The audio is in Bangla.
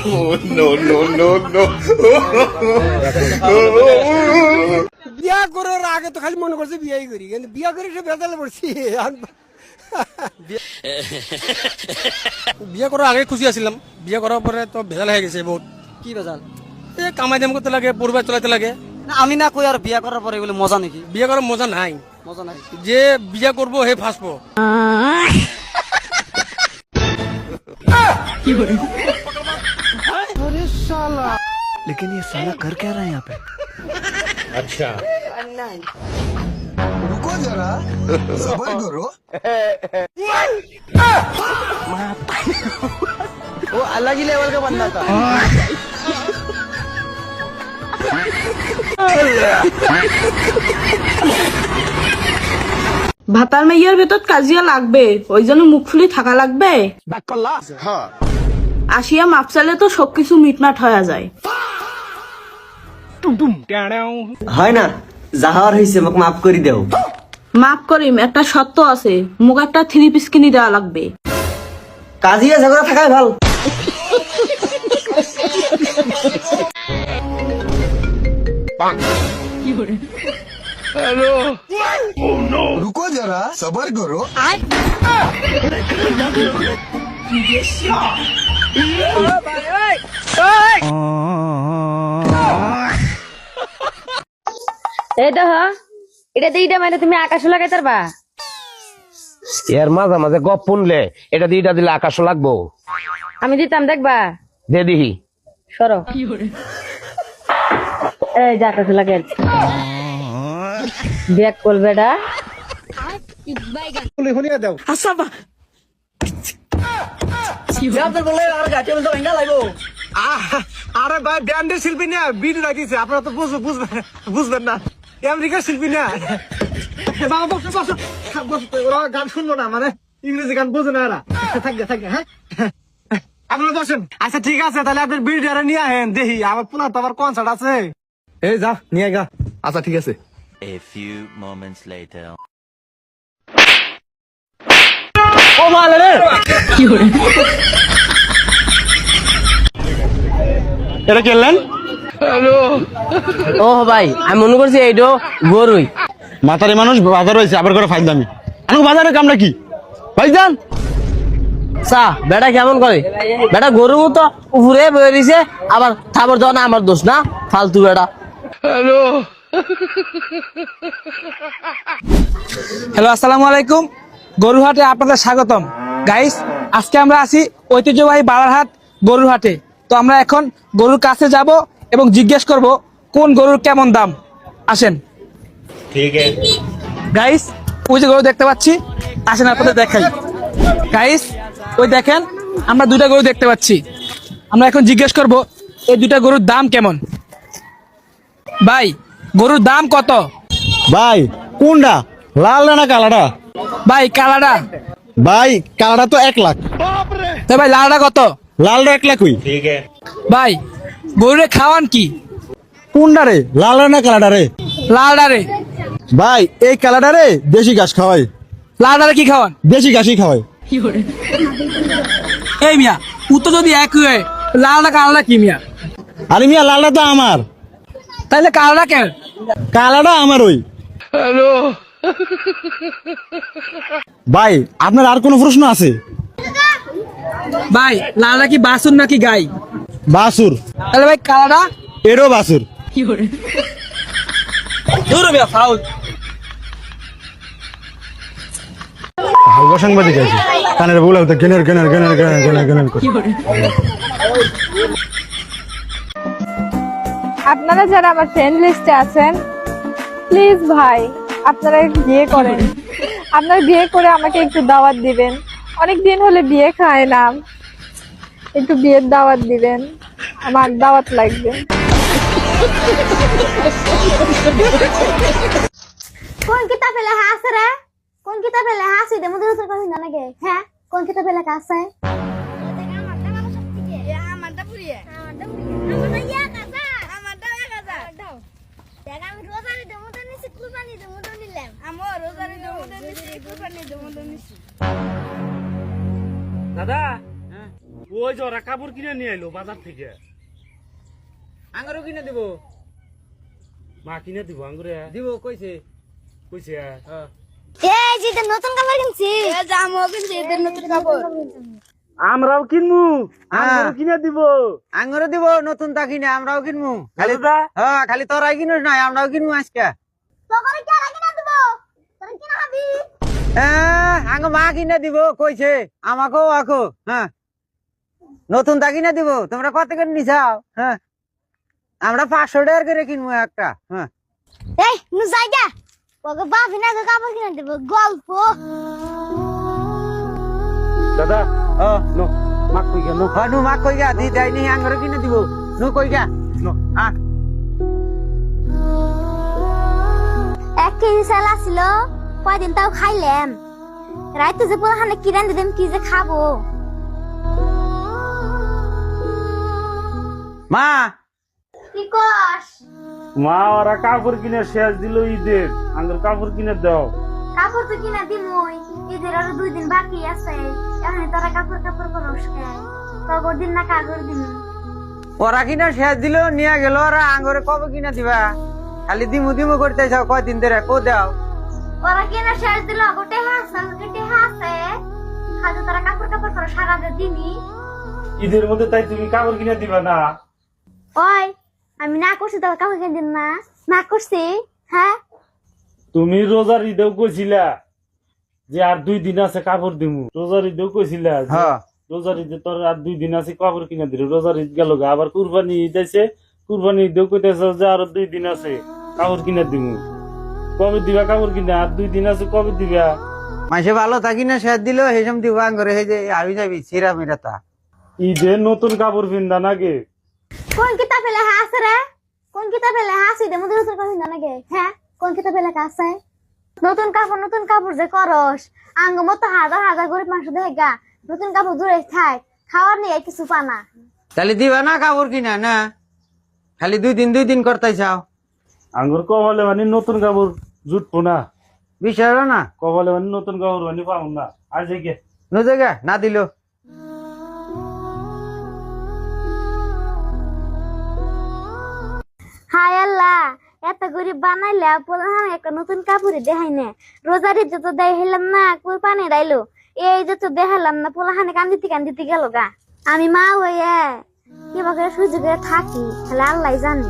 Oh, no, no, no, no. বিয়া করার আগে তো খালি মনে করছে বিয়াই করি, কিন্তু বিয়া করে সে বেজালে পড়ছি। বিয়া করার আগে খুশি আছিলাম, বিয়া করার পরে তো ভেজাল হয়ে গেছে বহুত। কি বেজাল? কামাই দাম করতে লাগে, পরিবার চালাতে লাগে। আমি না কই আর বিয়া করার পরে বলে মজা নাকি? বিয়া করার মজা নাই, মজা নাই। যে বিয়া করবো হে ফাঁসবো। अरे साला, लेकिन ये साला कर क्या रहा है यहाँ पे? अच्छा रुको जरा, सबर करो। वो अलग ही लेवल का बंदा था। ভাতার মেয়ের ভেতর কাজিয়া লাগবে, ওই জন্য মুখ ফুলি থাকা লাগবে। আসিয়া মাপ চাইলে তো সবকিছু মিটমাট হয়ে যায়। হয় না, যাহার হয়েছে মোক মাফ করে দেও। মাপ করিম, একটা শর্ত আছে, মুখ একটা 3 পিস কিনে দেওয়া লাগবে। কাজিয়া ঝগড়া থাকাই ভাল। रुको जरा, सबर करो। এটা এটা দিইটা মানে তুমি আকাশ লাগাই তারবা। এর মাঝে মাঝে গপ শুনলে এটা দিটা দিলে আকাশ লাগবো। আমি দিতাম দেখবা। দে দিহি সরো। এই যে আকাশ লাগাই ব্যাক করবে এটা। আরে ভাই ব্যান্ডের শিল্পী না, বিট রাখিছে, আপনারা তো বুঝবেন না। আমেরিকার শিল্পী না, ওরা গান শুনবো না, মানে ইংরেজি গান বোঝে না এরা। থাকবে হ্যাঁ, আপনারা বসেন। আচ্ছা ঠিক আছে, তাহলে আপনার বিট নিয়ে আসেন, দেখি আমার পুনঃ তো আবার কনসার্ট আছে। এই যা নিয়ে গা। আচ্ছা ঠিক আছে। A few moments later. ও মালে রে কি করে এটা কেলেন? ও ভাই, আমি মনে করছি এইটো গরুই। মাথারে মানুষ বাজার হয়েছে, আবার করে ফাইল দামি। আমি বাজারে কামটা কি ভাইজান? চা বেটা কেমন করে? বেটা গরুর মতো উপরে বয়ে দিছে, আবার খাবার দেওয়া না আমার দোষ না, ফালতু বেটা। হ্যালো, আসসালামু আলাইকুম। গরুহাটে আপনাদের স্বাগতম। গাইস, আজকে আমরা আছি ঐতিহ্যবাহী বালারহাট গরুহাটে। তো আমরা এখন গরুর কাছে যাব এবং জিজ্ঞেস করব কোন গরুর কেমন দাম। আসেন। ठीक है। গাইস, ওই যে গরু দেখতে পাচ্ছি, আসেন আপনাদের দেখাই। গাইস, ওই দেখেন, আমরা দুইটা গরু দেখতে পাচ্ছি। আমরা এখন জিজ্ঞেস করব এই দুইটা গরুর দাম কেমন। ভাই, গরুর দাম কত? ভাই কোনটা, লাল না কালাটা? ভাই কালাটা। ভাই কালাটা তো 1 লাখ। তো ভাই লালটা কত? লালটা 1 লাখ হই। ठीक है। ভাই গরুরে খাওয়ান কি? কোনটা রে, লাল না কালাটা রে? লালটা রে। ভাই এই কালাটা রে দেশি ঘাস খাওয়াই। লালটারে কি খাওয়ান? দেশি ঘাসই খাওয়াই। এই মিয়া, উত্তর যদি এক হয়, লালটা কালাটা কি মিয়া? আরে মিয়া, লালটা তো আমার। তাহলে কালাটা কেন? কালাটা আমার ওই। ভাই আপনার আর কোনো প্রশ্ন আছে? ভাই লালটা কি বাছুর নাকি গাই? বাসুর। তাহলে ভাই কালাটা? এরও বাসুর। ফাউল। হালকা সাংবাদিক আছে, কানের বলে হতো গেনের গেনের গেনের গেনের গেনের গেনের করে। আপনারা যারা আমার ফ্রেন্ড লিস্টে আছেন, প্লিজ ভাই আপনারা বিয়ে করেন। আপনারা বিয়ে করে আমাকে একটু দাওয়াত দিবেন, অনেক দিন হলে বিয়ে খায় না। একটু বিয়ের দাওয়াত দিবেন, আমার দাওয়াত লাগবে। কোন কিতাবে লেখা আছে রে? কোন কিতাবে লেখা আছে? দেমো দেমো তোর কথা জানা গে। হ্যাঁ, কোন কিতাবে লেখা আছে? দাদা ওই যে ওরা কাপড় কিনে নিয়ে এলো বাজার থেকে। আঙ্গুরও কিনে দিব। মা কিনে দিব আঙ্গুরে দিব কইছে। কইছে এই যে নতুন কাপড় কিনছি। এই জামো কিনছি, এদের নতুন কাপড়। আমরাও কিনমু, আঙ্গুর কিনে দিব। আঙ্গুরও দিব নতুন তা কিনে আমরাও কিনমু। খালি দাদা হ্যাঁ খালি তোরাই কিনিস না আমরাও কিনমু আজকে। তোরে কি আর কিনা দিব? তোরে কিনা হবি? হ্যাঁ আঙ্গ মা কিনে দিব কইছে আমাকেও আখো। হ্যাঁ নতুন তা কিনে দিব। তোমরা কত করে নিছাও? হ্যাঁ আমরা 500 টাকা করে কিনবো একটা। হ্যাঁ এই নু জায়গা ওকে বাপি না কাপড় কিনে দেব গল্প। দাদা ও নো মাক কই গেল হ্যাঁ নু মা কই গা দি যাই নি আঙ্গুর কিনে দিব। নু কই গা নো হ্যাঁ এক কেজি চাল ছিল, কয়দিন তাও খাইলাম। রাইতে যে পোলাখানে কি রান্ধি দেম, কি যে খাবো। মা কি কস? মা ওরা কাপড় কিনে শেষ দিল ঈদের, আঙ্গুর কাপড় কিনে দাও। কাপড় তো কিনা দিমই, ঈদের আরো 2 দিন বাকি আছে। এখন তোরা কাপড় করস কে? কবর দিন না কাগর দিন? ওরা কিনা শেষ দিল নিয়ে গেল। ওরা আঙ্গুরে কবে কিনা দিবা? খালি দিমু দিমু করতে চাও কয়দিন ধরে কো দাও। ওরা কিনা শেষ দিল, গোটে হাসে খাজু তোরা কাপড় করো সারা দিনই। ঈদের মধ্যে তাই তুমি কাপড় কিনে দিবা না? ওই আমি না করছি তোর কাপড় কিনে দিন না? না করছি? হ্যাঁ তুমি রোজার ঈদেও কইছিলা যে আর 2 দিন আছে কাপড় দিমু। রোজার ঈদেও কইছিলা যে হ্যাঁ রোজার ঈদে তোর আর 2 দিন আছে কাপড় কিনে দিল। রোজার ঈদ গেল গা, আবার কুরবানি ঈদ আছে, কুরবানি ঈদেও কইতেছ যে আর 2 দিন আছে কাপড় কিনে দিমু। কবে দিবা কাপড় কিনে? আর 2 দিন আছে, কবে দিবা? মাসে ভালো থাকি না শেষ দিল হেসম দিব আঙ্গুরে। এই যে আবি যাবি ছিড়া মিরাতা। ঈদে নতুন কাপড় পিন্দা নাকি? কোন কিতাবে লেখা আছে রে? কোন কিতাবে লেখা আছে? দেমো দেমো তোর কথা জানা গে। হ্যাঁ, কোন কিতাবে লেখা আছে? নতুন কাপড় যে করস, আঙ্গ মতো হাজার হাজার গরিব মানুষ দেখা নতুন কাপড় দূরে থাক, খাওয়ার নিয়ে কিছু পানা। তাহলে দিবা না কাপড় কিনা না? খালি 2 দিন করতে চাও। আঙ্গুর কবলে মানে নতুন কাপড় জুটবো না। বিষয় না কবলে মানে নতুন কাপড় মানে পাবো না। আর যে নজেগা না দিল। হায় আল্লাহ, এত গরিব বানাইলে পোলাহান একটা নতুন কাপড় দেখাই না। রোজারি যত দেখাইলাম না, কুল পানি রাইলো। এই যত দেখালাম না, পোলাহানে কান্দিতে গেল গা। আমি মা হয়ে কিভাবে সুযোগে থাকি তাহলে আল্লাহ জানি।